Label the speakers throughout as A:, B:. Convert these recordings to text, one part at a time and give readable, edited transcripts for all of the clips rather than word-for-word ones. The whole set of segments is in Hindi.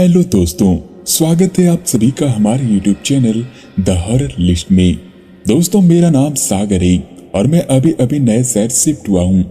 A: हेलो दोस्तों, स्वागत है आप सभी का हमारे YouTube channel the horror list में। दोस्तों, मेरा नाम सागर है और मैं अभी अभी नए शहर शिफ्ट हुआ हूँ।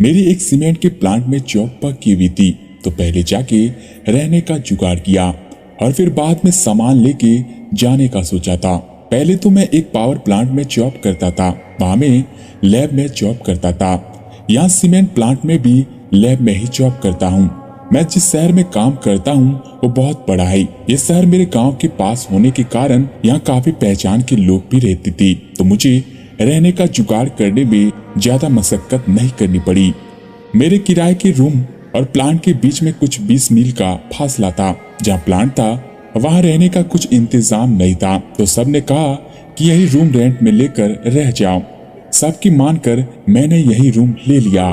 A: मेरी एक सीमेंट के प्लांट में जॉब पक्की हुई थी, तो पहले जाके रहने का जुगाड़ किया और फिर बाद में सामान लेके जाने का सोचा था। पहले तो मैं एक पावर प्लांट में जॉब करता था, वहां में लैब में जॉब करता था। यहाँ सीमेंट प्लांट में भी लैब में ही जॉब करता हूँ। मैं जिस शहर में काम करता हूँ वो बहुत बड़ा है। ये शहर मेरे गांव के पास होने के कारण यहाँ काफी पहचान के लोग भी रहते थे, तो मुझे रहने का जुगाड़ करने में ज्यादा मशक्कत नहीं करनी पड़ी। मेरे किराए के रूम और प्लांट के बीच में कुछ 20 मील का फासला था। जहाँ प्लांट था वहाँ रहने का कुछ इंतजाम नहीं था, तो सबने कहा कि यही रूम रेंट में लेकर रह जाओ। सबकी मानकर मैंने यही रूम ले लिया।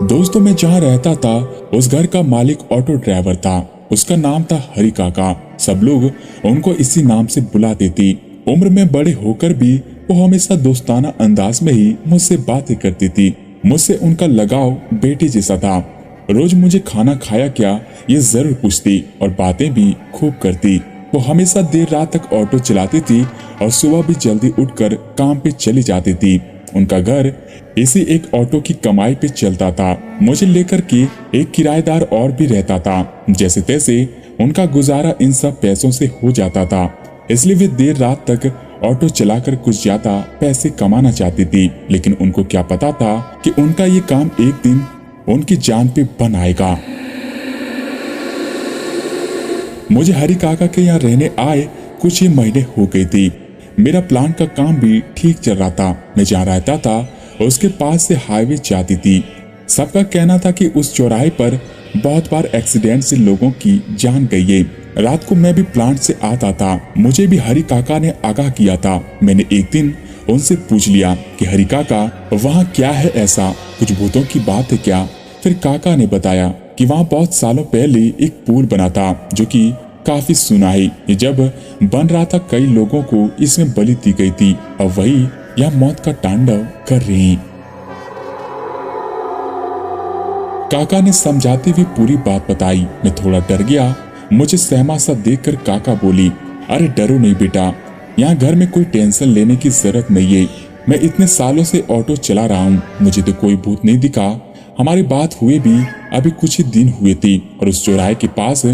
A: दोस्तों, मैं जहाँ रहता था उस घर का मालिक ऑटो ड्राइवर था। उसका नाम था हरि काका। सब लोग उनको इसी नाम से बुलाते थे। उम्र में बड़े होकर भी वो हमेशा दोस्ताना अंदाज में ही मुझसे बातें करती थी। मुझसे उनका लगाव बेटे जैसा था। रोज मुझे खाना खाया क्या ये जरूर पूछती और बातें भी खूब करती। वो हमेशा देर रात तक ऑटो चलाती थी और सुबह भी जल्दी उठकर काम पे चली जाती थी। उनका घर इसी एक ऑटो की कमाई पे चलता था। मुझे लेकर के एक किराएदार और भी रहता था। जैसे तैसे उनका गुजारा इन सब पैसों से हो जाता था, इसलिए वे देर रात तक ऑटो चलाकर कुछ ज्यादा पैसे कमाना चाहती थी। लेकिन उनको क्या पता था कि उनका ये काम एक दिन उनकी जान पे बन आएगा। मुझे हरि काका के यहाँ रहने आए कुछ ही महीने हो गए थे। मेरा प्लांट का काम भी ठीक चल रहा था। मैं जहाँ रहता था उसके पास से हाईवे जाती थी। सबका कहना था कि उस चौराहे पर बहुत बार एक्सीडेंट से लोगों की जान गई है। रात को मैं भी प्लांट से आता था। मुझे भी हरि काका ने आगाह किया था। मैंने एक दिन उनसे पूछ लिया कि हरि काका, वहाँ क्या है ऐसा, कुछ भूतों की बात है क्या? फिर काका ने बताया कि वहाँ बहुत सालों पहले एक पुल बना था जो कि काफी सुनाई। ये जब बन रहा था कई लोगों को इसमें बलि दी गई थी और वही यह मौत का तांडव कर रही। काका ने समझाती हुई पूरी बात बताई। मैं थोड़ा डर गया। मुझे सहमा सा देखकर काका बोली, अरे डरो नहीं बेटा, यहाँ घर में कोई टेंशन लेने की जरूरत नहीं है। मैं इतने सालों से ऑटो चला रहा हूँ, मुझे तो कोई भूत नहीं दिखा। हमारी बात हुए भी अभी कुछ ही दिन हुए थे और उस चौराहे के पास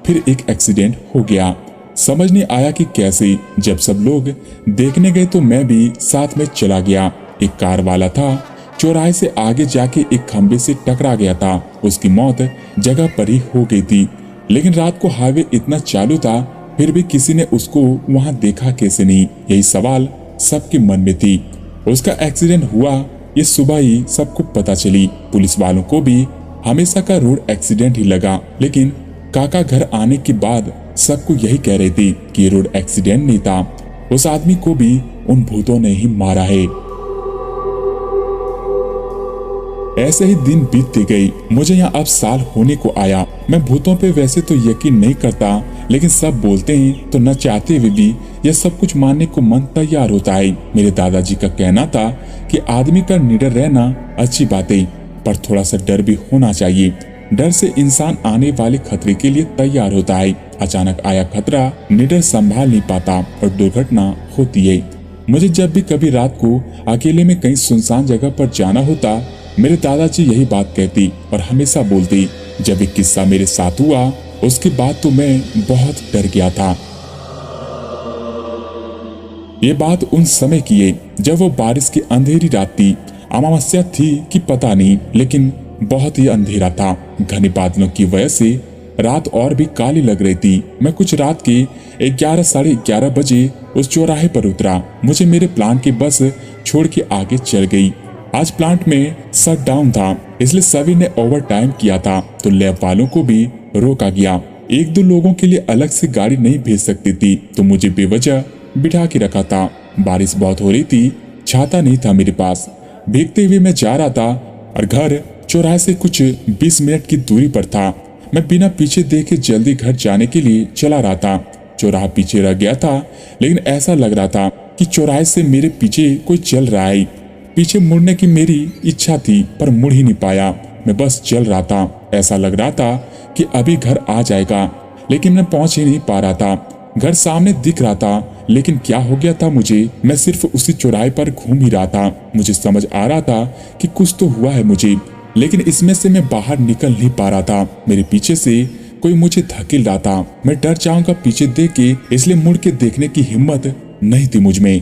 A: फिर एक एक्सीडेंट हो गया। समझ नहीं आया कि कैसे। जब सब लोग देखने गए तो मैं भी साथ में चला गया। एक कार वाला था, चौराहे से आगे जाके एक खंबे से टकरा गया था। उसकी मौत जगह पर ही हो गई थी। लेकिन रात को हाईवे इतना चालू था, फिर भी किसी ने उसको वहां देखा कैसे नहीं, यही सवाल सबके मन में थी। उसका एक्सीडेंट हुआ ये सुबह ही सबको पता चली। पुलिस वालों को भी हमेशा का रोड एक्सीडेंट ही लगा, लेकिन काका घर आने के बाद सबको यही कह रहे थे कि ये रोड एक्सीडेंट नहीं था, उस आदमी को भी उन भूतों ने ही मारा है। ऐसे ही दिन बीतते गए। मुझे यहाँ अब साल होने को आया। मैं भूतों पे वैसे तो यकीन नहीं करता, लेकिन सब बोलते हैं तो न चाहते हुए भी यह सब कुछ मानने को मन तैयार होता है। मेरे दादाजी का कहना था कि आदमी का निडर रहना अच्छी बात है, पर थोड़ा सा डर भी होना चाहिए। डर से इंसान आने वाले खतरे के लिए तैयार होता है। अचानक आया खतरा निडर संभाल नहीं पाता और दुर्घटना होती है। मुझे जब भी कभी रात को अकेले में कहीं सुनसान जगह पर जाना होता, मेरे दादाजी यही बात कहती और हमेशा बोलती। जब एक किस्सा मेरे साथ हुआ उसके बाद तो मैं बहुत डर गया था। ये बात उन समय की है जब वो बारिश की अंधेरी रात थी। अमावस्या थी कि पता नहीं, लेकिन बहुत ही अंधेरा था। घने बादलों की वजह से रात और भी काली लग रही थी। मैं कुछ रात के 11 साढ़े 11 बजे उस चौराहे पर उतरा। मुझे मेरे प्लांट की बस छोड़ के आगे चल गई। आज प्लांट में शट डाउन था, इसलिए सभी ने ओवर टाइम किया था, तो लैब वालों को भी रोका गया। एक दो लोगों के लिए अलग से गाड़ी नहीं भेज सकती थी, तो मुझे बेवजह बिठा के रखा था। बारिश बहुत हो रही थी, छाता नहीं था मेरे पास। भीगते हुए मैं जा रहा था और घर चौराहे से कुछ 20 मिनट की दूरी पर था। मैं बिना पीछे देखे जल्दी घर जाने के लिए चला रहा था। चौराहा पीछे रह गया था, लेकिन ऐसा लग रहा था कि चौराहे से मेरे पीछे कोई चल रहा है। पीछे मुड़ने की मेरी इच्छा थी, पर मुड़ ही नहीं पाया। मैं बस चल रहा था। ऐसा लग रहा था कि अभी घर आ जाएगा, लेकिन मैं पहुंच ही नहीं पा रहा था। घर सामने दिख रहा था, लेकिन क्या हो गया था मुझे, मैं सिर्फ उसी चौराहे पर घूम ही रहा था। मुझे समझ आ रहा था कि कुछ तो हुआ है मुझे, लेकिन इसमें से मैं बाहर निकल नहीं पा रहा था। मेरे पीछे से कोई मुझे धकेल रहा था। मैं डर जाऊंगा पीछे देख के, इसलिए मुड़ के देखने की हिम्मत नहीं थी मुझ में।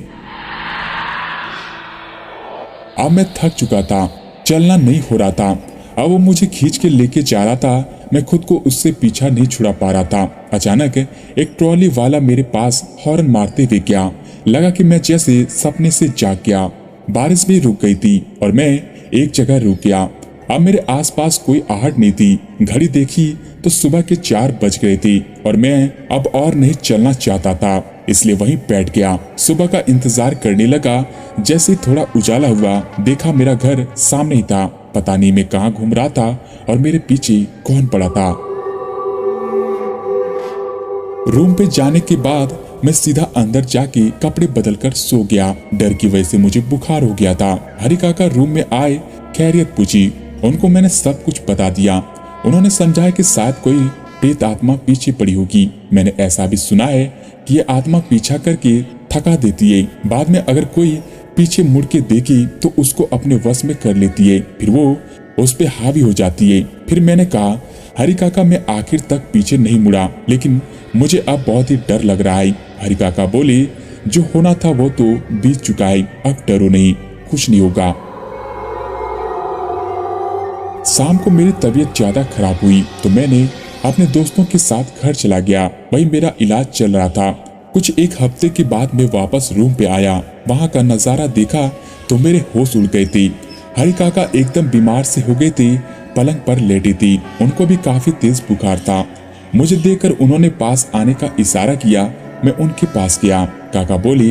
A: अब मैं थक चुका था, चलना नहीं हो रहा था। अब वो मुझे खींच के लेके जा रहा था, मैं खुद को उससे पीछा नहीं छुड़ा पा रहा था। अचानक एक ट्रॉली वाला मेरे पास हॉर्न मारते हुए गया। लगा कि मैं जैसे सपने से जाग गया। बारिश भी रुक गई थी और मैं एक जगह रुक गया। अब मेरे आसपास कोई आहट नहीं थी। घड़ी देखी तो सुबह के 4 बज गए थे और मैं अब और नहीं चलना चाहता था, इसलिए वहीं बैठ गया। सुबह का इंतजार करने लगा। जैसे थोड़ा उजाला हुआ, देखा मेरा घर सामने ही था। पता नहीं मैं कहाँ घूम रहा था और मेरे पीछे कौन पड़ा था। रूम पे जाने के बाद मैं सीधा अंदर जाके कपड़े बदलकर सो गया। डर की वजह से मुझे बुखार हो गया था। हरि काका रूम में आए, खैरियत पूछी। उनको मैंने सब कुछ बता दिया। उन्होंने समझाया कि शायद कोई प्रेत आत्मा पीछे पड़ी होगी। मैंने ऐसा भी सुना है कि ये आत्मा पीछा करके थका देती है। बाद में अगर कोई पीछे मुड़ के देखी तो उसको अपने वश में कर लेती है, फिर वो उस पे हावी हो जाती है। फिर मैंने कहा, हरि काका मैं आखिर तक पीछे नहीं मुड़ा, लेकिन मुझे अब बहुत ही डर लग रहा है। हरि काका बोले, जो होना था वो तो बीत चुका है, अब डरो नहीं, कुछ नहीं होगा। शाम को मेरी तबीयत ज्यादा खराब हुई तो मैंने अपने दोस्तों के साथ घर चला गया। वहीं मेरा इलाज चल रहा था। कुछ एक हफ्ते के बाद मैं वापस रूम पे आया। वहां का नजारा देखा तो मेरे होश उड़ गए थे। हरि काका एकदम बीमार से हो गए थे, पलंग पर लेटी थी। उनको भी काफी तेज बुखार था। मुझे देखकर उन्होंने पास आने का इशारा किया। मैं उनके पास गया। काका बोले,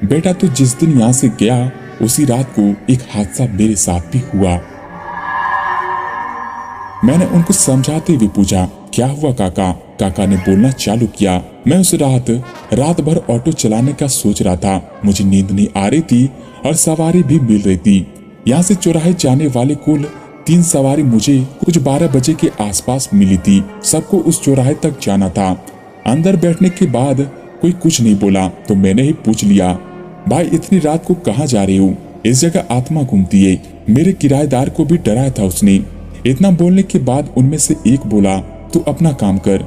A: बेटा तू जिस दिन यहाँ से गया उसी रात को एक हादसा मेरे साथ भी हुआ। मैंने उनको समझाते हुए पूछा, क्या हुआ काका? काका ने बोलना चालू किया, मैं उस रात भर ऑटो चलाने का सोच रहा था। मुझे नींद नहीं आ रही थी और सवारी भी मिल रही थी। यहाँ से चौराहे जाने वाले कुल 3 सवारी मुझे कुछ 12 बजे के आसपास मिली थी। सबको उस चौराहे तक जाना था। अंदर बैठने के बाद कोई कुछ नहीं बोला तो मैंने ही पूछ लिया, भाई इतनी रात को कहाँ जा रहे हो? इस जगह आत्मा घूमती है। मेरे किराएदार को भी डराया था उसने। इतना बोलने के बाद उनमें से एक बोला, तू अपना काम कर।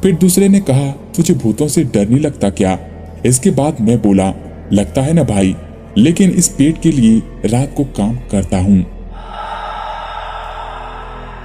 A: फिर दूसरे ने कहा, तुझे भूतों से डर नहीं लगता क्या? इसके बाद मैं बोला, लगता है ना भाई, लेकिन इस पेट के लिए रात को काम करता हूँ।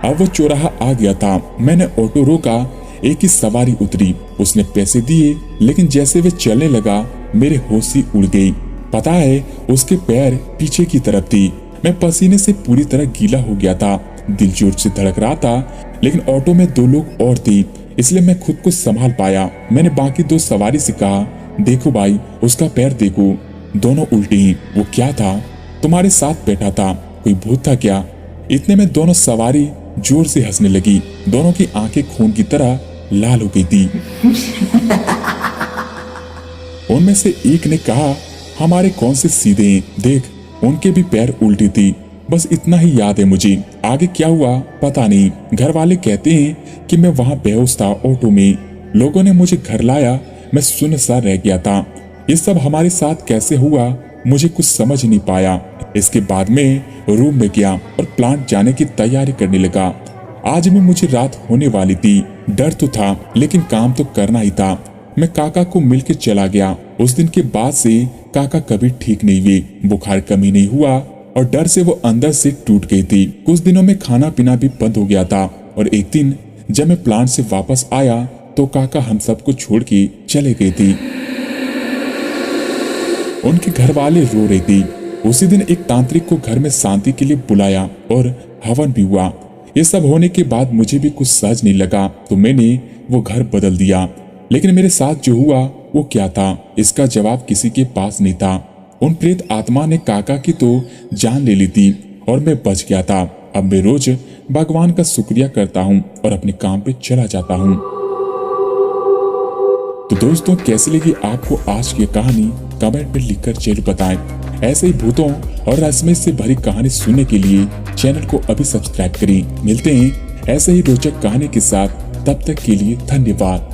A: अब वो चौराहा आ गया था। मैंने ऑटो रोका। एक ही सवारी उतरी। उसने पैसे दिए, लेकिन जैसे वे चलने लगा मेरे होश ही उड़ गई। पता है उसके पैर पीछे की तरफ थी। मैं पसीने से पूरी तरह गीला हो गया था। दिल जोर से धड़क रहा था, लेकिन ऑटो में 2 लोग और थे, इसलिए मैं खुद को संभाल पाया। मैंने बाकी 2 सवारी से कहा, देखो भाई उसका पैर देखो, दोनों उल्टे ही। वो क्या था? तुम्हारे साथ बैठा था, कोई भूत था क्या? इतने में दोनों सवारी जोर से हंसने लगी। दोनों की आंखें खून की तरह लाल हो गई थी। उनमें से एक ने कहा, हमारे कौन से सीधे हैं, देख उनके भी पैर उल्टी थी। बस इतना ही याद है मुझे, आगे क्या हुआ पता नहीं। घर वाले कहते हैं कि मैं वहां बेहोश था ऑटो में। लोगों ने मुझे घर लाया, मैं सुन्न सा रह गया था। ये सब हमारे साथ कैसे हुआ मुझे कुछ समझ नहीं पाया। इसके बाद मैं रूम में गया और प्लांट जाने की तैयारी करने लगा। आज भी मुझे रात होने वाली थी। डर तो था, लेकिन काम तो करना ही था। मैं काका को मिलके चला गया। उस दिन के बाद से काका कभी ठीक नहीं हुए। बुखार कमी नहीं हुआ और डर से वो अंदर से टूट गई थी। कुछ दिनों में खाना पीना भी बंद हो गया था और एक दिन जब मैं प्लांट से वापस आया तो काका हम सबको छोड़ के चले गई थी। उनके घर वाले रो रहे थे। उसी दिन एक तांत्रिक को घर में शांति के लिए बुलाया और हवन भी हुआ। ये सब होने के बाद मुझे भी कुछ सहज नहीं लगा तो मैंने वो घर बदल दिया। लेकिन मेरे साथ जो हुआ वो क्या था, इसका जवाब किसी के पास नहीं था। उन प्रेत आत्मा ने काका की तो जान ले ली थी और मैं बच गया था। अब मैं रोज भगवान का शुक्रिया करता हूँ और अपने काम पे चला जाता हूँ। तो दोस्तों, कैसी लगी आपको आज की कहानी? कमेंट में लिखकर जरूर बताएं। ऐसे ही भूतों और रहस्य से भरी कहानी सुनने के लिए चैनल को अभी सब्सक्राइब करें। मिलते हैं ऐसे ही रोचक कहानी के साथ, तब तक के लिए धन्यवाद।